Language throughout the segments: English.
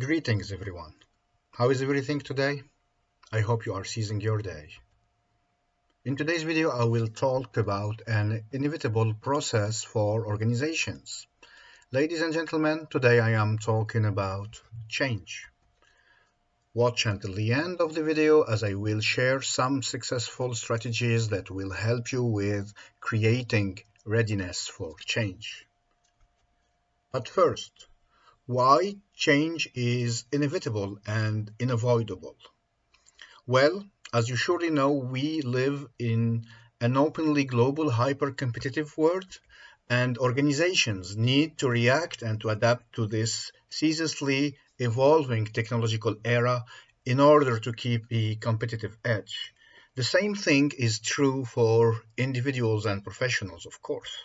Greetings everyone. How is everything today? I hope you are seizing your day. In today's video, I will talk about an inevitable process for organizations. Ladies and gentlemen, today I am talking about change. Watch until the end of the video as I will share some successful strategies that will help you with creating readiness for change. But first, why change is inevitable and unavoidable? Well, as you surely know, we live in an openly global hyper-competitive world, and organizations need to react and to adapt to this ceaselessly evolving technological era in order to keep a competitive edge. The same thing is true for individuals and professionals, of course.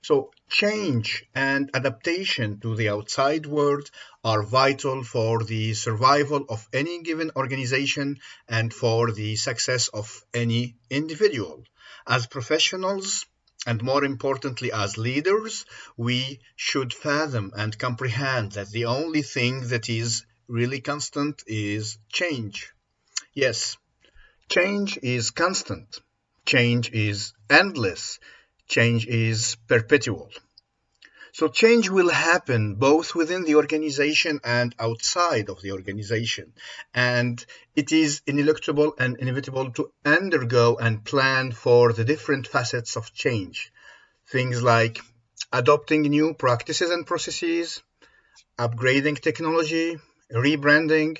So change and adaptation to the outside world are vital for the survival of any given organization and for the success of any individual. As professionals, and more importantly as leaders, we should fathom and comprehend that the only thing that is really constant is change. Yes, change is constant. Change is endless. Change is perpetual. So change will happen both within the organization and outside of the organization. And it is ineluctable and inevitable to undergo and plan for the different facets of change. Things like adopting new practices and processes, upgrading technology, rebranding,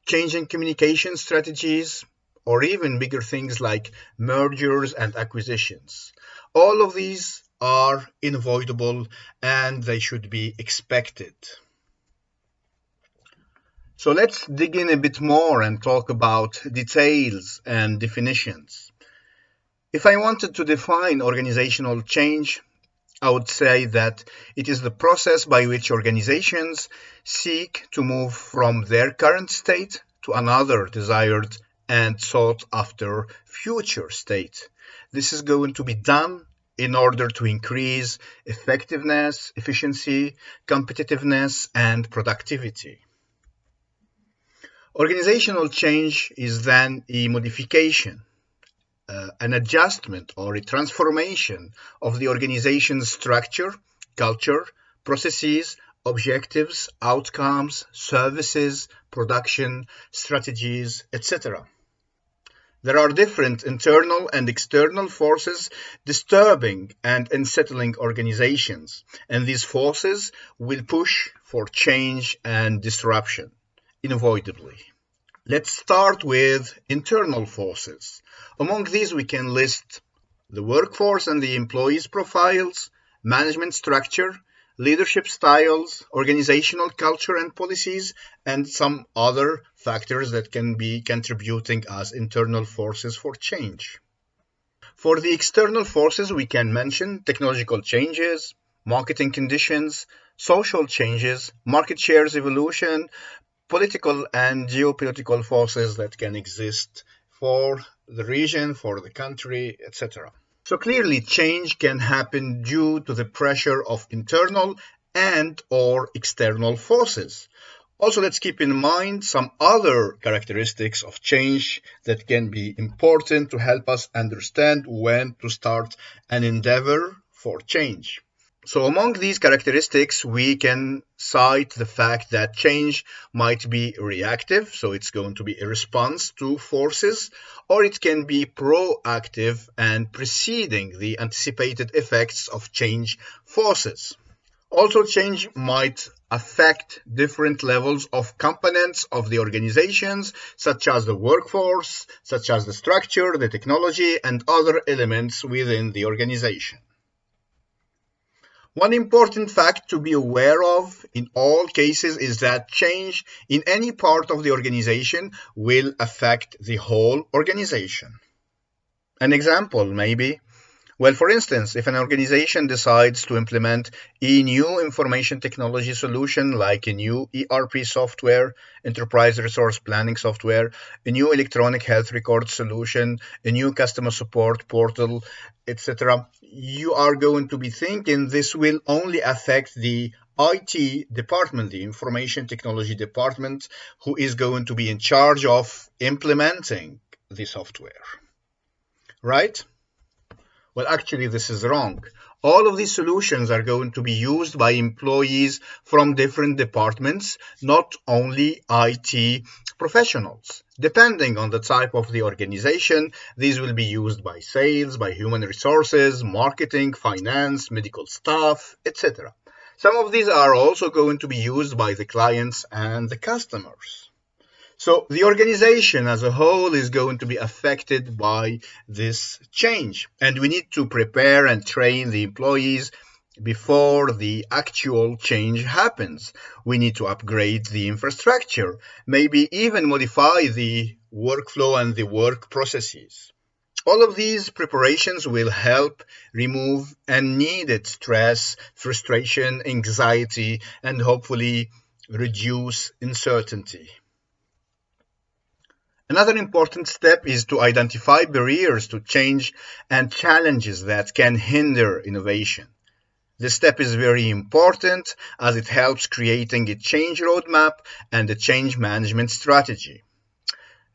changing communication strategies, or even bigger things like mergers and acquisitions. All of these are unavoidable and they should be expected. So let's dig in a bit more and talk about details and definitions. If I wanted to define organizational change, I would say that it is the process by which organizations seek to move from their current state to another desired and sought after future state. This is going to be done in order to increase effectiveness, efficiency, competitiveness, and productivity. Organizational change is then a modification, an adjustment or a transformation of the organization's structure, culture, processes, objectives, outcomes, services, production, strategies, etc. There are different internal and external forces disturbing and unsettling organizations, and these forces will push for change and disruption, unavoidably. Let's start with internal forces. Among these, we can list the workforce and the employees' profiles, management structure, leadership styles, organizational culture and policies, and some other factors that can be contributing as internal forces for change. For the external forces, we can mention technological changes, marketing conditions, social changes, market shares evolution, political and geopolitical forces that can exist for the region, for the country, etc. So clearly, change can happen due to the pressure of internal and or external forces. Also, let's keep in mind some other characteristics of change that can be important to help us understand when to start an endeavor for change. So among these characteristics, we can cite the fact that change might be reactive, so it's going to be a response to forces, or it can be proactive and preceding the anticipated effects of change forces. Also, change might affect different levels of components of the organizations, such as the workforce, such as the structure, the technology, and other elements within the organization. One important fact to be aware of in all cases is that change in any part of the organization will affect the whole organization. An example maybe, well, for instance, if an organization decides to implement a new information technology solution like a new ERP software, enterprise resource planning software, a new electronic health record solution, a new customer support portal, etc., you are going to be thinking this will only affect the IT department, the information technology department, who is going to be in charge of implementing the software, right? Well, actually, this is wrong. All of these solutions are going to be used by employees from different departments, not only IT professionals. Depending on the type of the organization, these will be used by sales, by human resources, marketing, finance, medical staff, etc. Some of these are also going to be used by the clients and the customers. So the organization as a whole is going to be affected by this change. And we need to prepare and train the employees before the actual change happens. We need to upgrade the infrastructure, maybe even modify the workflow and the work processes. All of these preparations will help remove unneeded stress, frustration, anxiety, and hopefully reduce uncertainty. Another important step is to identify barriers to change and challenges that can hinder innovation. This step is very important as it helps creating a change roadmap and a change management strategy.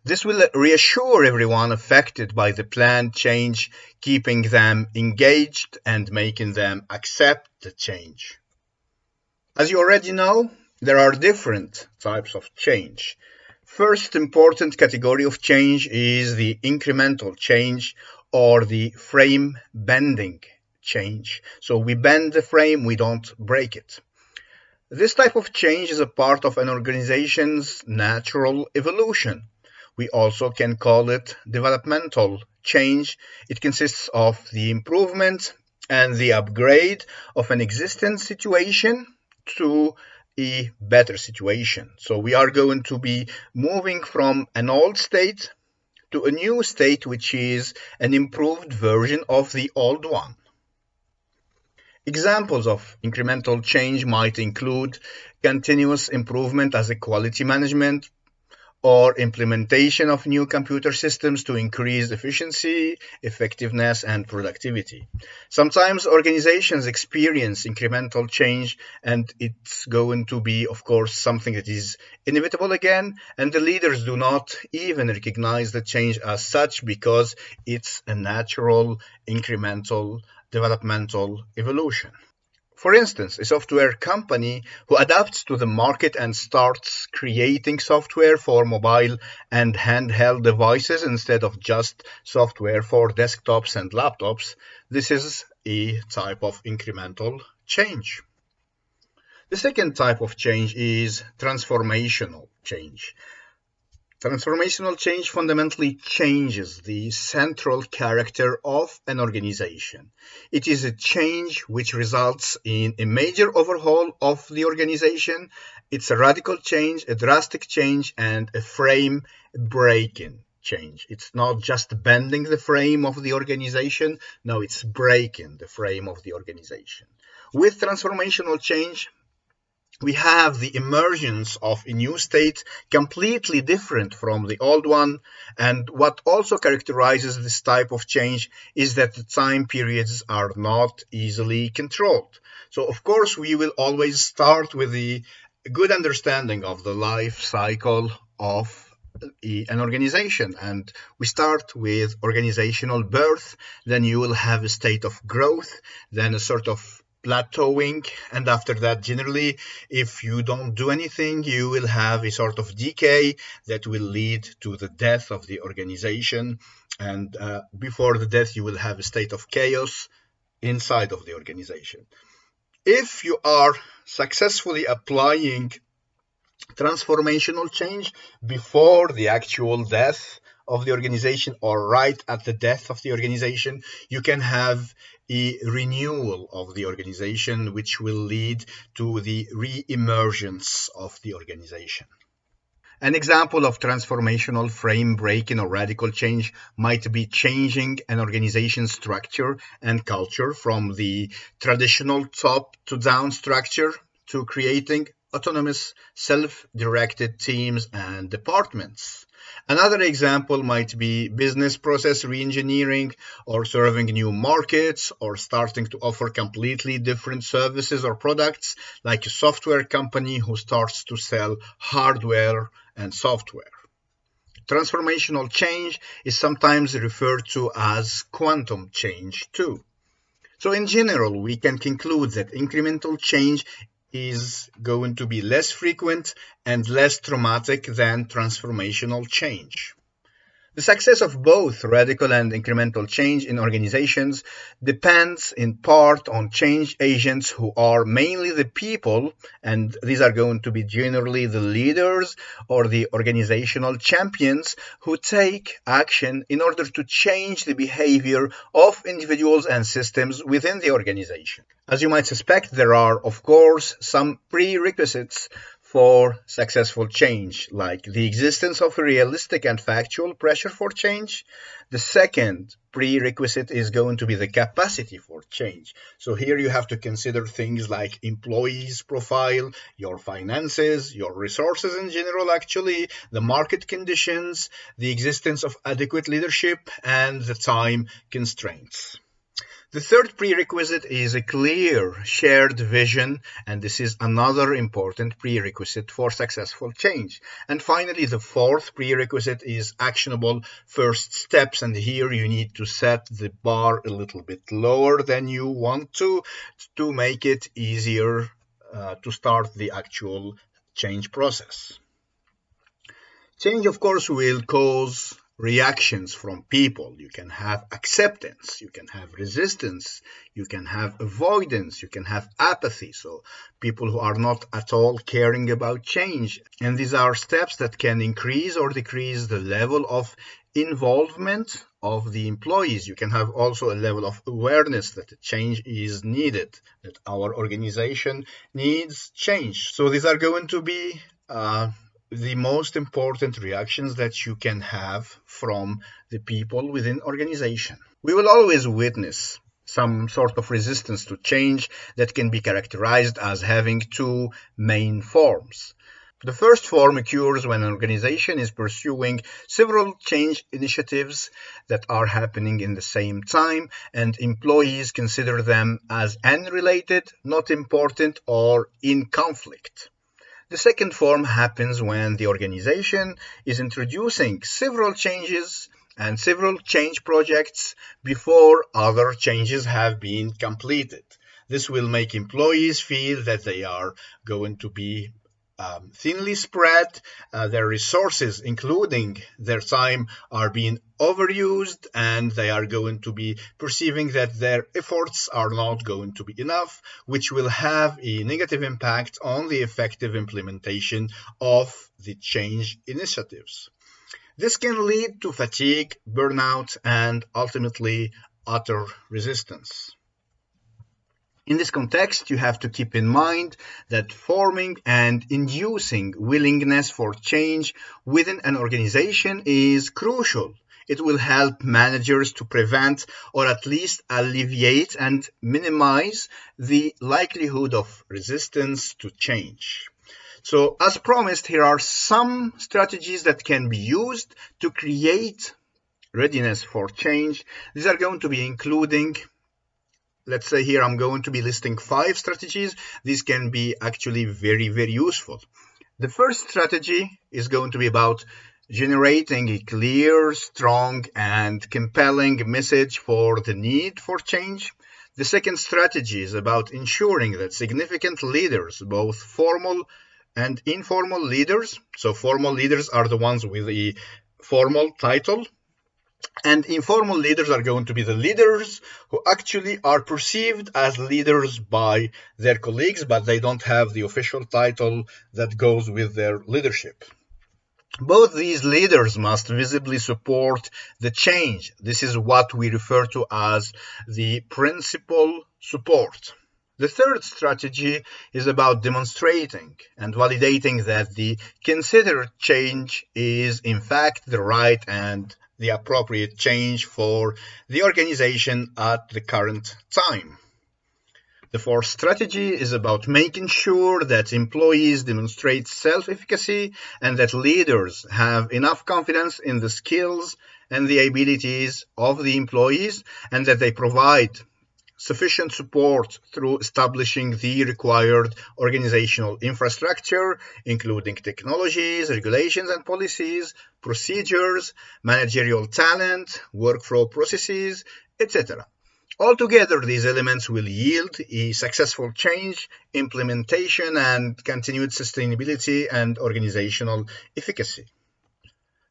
This will reassure everyone affected by the planned change, keeping them engaged and making them accept the change. As you already know, there are different types of change. First important category of change is the incremental change or the frame bending change. So we bend the frame, we don't break it. This type of change is a part of an organization's natural evolution. We also can call it developmental change. It consists of the improvement and the upgrade of an existing situation to a better situation. So we are going to be moving from an old state to a new state, which is an improved version of the old one. Examples of incremental change might include continuous improvement as a quality management, or implementation of new computer systems to increase efficiency, effectiveness, and productivity. Sometimes organizations experience incremental change, and it's going to be, of course, something that is inevitable again, and the leaders do not even recognize the change as such because it's a natural, incremental, developmental evolution. For instance, a software company who adapts to the market and starts creating software for mobile and handheld devices instead of just software for desktops and laptops, this is a type of incremental change. The second type of change is transformational change. Transformational change fundamentally changes the central character of an organization. It is a change which results in a major overhaul of the organization. It's a radical change, a drastic change, and a frame breaking change. It's not just bending the frame of the organization. No, it's breaking the frame of the organization. With transformational change, we have the emergence of a new state completely different from the old one. And what also characterizes this type of change is that the time periods are not easily controlled. So, of course, we will always start with the good understanding of the life cycle of an organization. And we start with organizational birth, then you will have a state of growth, then a sort of plateauing, and after that, generally, if you don't do anything, you will have a sort of decay that will lead to the death of the organization. And before the death, you will have a state of chaos inside of the organization. If you are successfully applying transformational change before the actual death of the organization or right at the death of the organization, you can have a renewal of the organization, which will lead to the re-emergence of the organization. An example of transformational frame breaking or radical change might be changing an organization's structure and culture from the traditional top to down structure to creating autonomous, self-directed teams and departments. Another example might be business process reengineering, or serving new markets, or starting to offer completely different services or products, like a software company who starts to sell hardware and software. Transformational change is sometimes referred to as quantum change too. So in general, we can conclude that incremental change is going to be less frequent and less traumatic than transformational change. The success of both radical and incremental change in organizations depends in part on change agents who are mainly the people, and these are going to be generally the leaders or the organizational champions who take action in order to change the behavior of individuals and systems within the organization. As you might suspect, there are, of course, some prerequisites for successful change, like the existence of a realistic and factual pressure for change. The second prerequisite is going to be the capacity for change. So here you have to consider things like employees' profile, your finances, your resources in general, actually, the market conditions, the existence of adequate leadership, and the time constraints. The third prerequisite is a clear shared vision, and this is another important prerequisite for successful change. And finally, the fourth prerequisite is actionable first steps, and here you need to set the bar a little bit lower than you want to make it easier to start the actual change process. Change, of course, will cause reactions from people. You can have acceptance, you can have resistance, you can have avoidance, you can have apathy. So people who are not at all caring about change. And these are steps that can increase or decrease the level of involvement of the employees. You can have also a level of awareness that a change is needed, that our organization needs change. So these are going to be the most important reactions that you can have from the people within organization. We will always witness some sort of resistance to change that can be characterized as having two main forms. The first form occurs when an organization is pursuing several change initiatives that are happening in the same time, and employees consider them as unrelated, not important, or in conflict. The second form happens when the organization is introducing several changes and several change projects before other changes have been completed. This will make employees feel that they are going to be thinly spread, their resources, including their time, are being overused, and they are going to be perceiving that their efforts are not going to be enough, which will have a negative impact on the effective implementation of the change initiatives. This can lead to fatigue, burnout, and ultimately utter resistance. In this context, you have to keep in mind that forming and inducing willingness for change within an organization is crucial. It will help managers to prevent or at least alleviate and minimize the likelihood of resistance to change. So, as promised, here are some strategies that can be used to create readiness for change. These are going to be including, let's say here I'm going to be listing 5 strategies. These can be actually very, very useful. The first strategy is going to be about generating a clear, strong, and compelling message for the need for change. The second strategy is about ensuring that significant leaders, both formal and informal leaders, so formal leaders are the ones with a formal title, and informal leaders are going to be the leaders who actually are perceived as leaders by their colleagues, but they don't have the official title that goes with their leadership. Both these leaders must visibly support the change. This is what we refer to as the principal support. The third strategy is about demonstrating and validating that the considered change is in fact the right and the appropriate change for the organization at the current time. The fourth strategy is about making sure that employees demonstrate self-efficacy and that leaders have enough confidence in the skills and the abilities of the employees, and that they provide sufficient support through establishing the required organizational infrastructure, including technologies, regulations and policies, procedures, managerial talent, workflow processes, etc. Altogether, these elements will yield a successful change, implementation, and continued sustainability and organizational efficacy.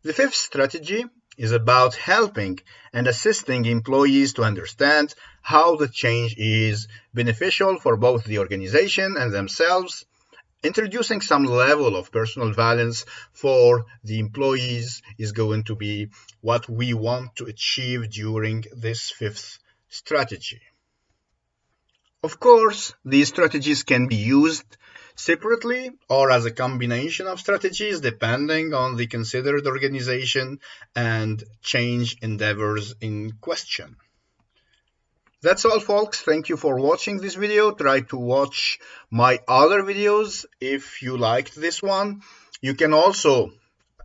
The fifth strategy is about helping and assisting employees to understand how the change is beneficial for both the organization and themselves. Introducing some level of personal balance for the employees is going to be what we want to achieve during this fifth strategy. Of course, these strategies can be used separately or as a combination of strategies depending on the considered organization and change endeavors in question. That's all, folks. Thank you for watching this video. Try to watch my other videos if you liked this one. You can also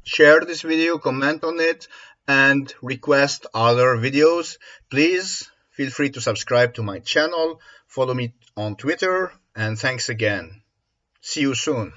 share this video, comment on it, and request other videos. Please feel free to subscribe to my channel, follow me on Twitter, and thanks again. See you soon.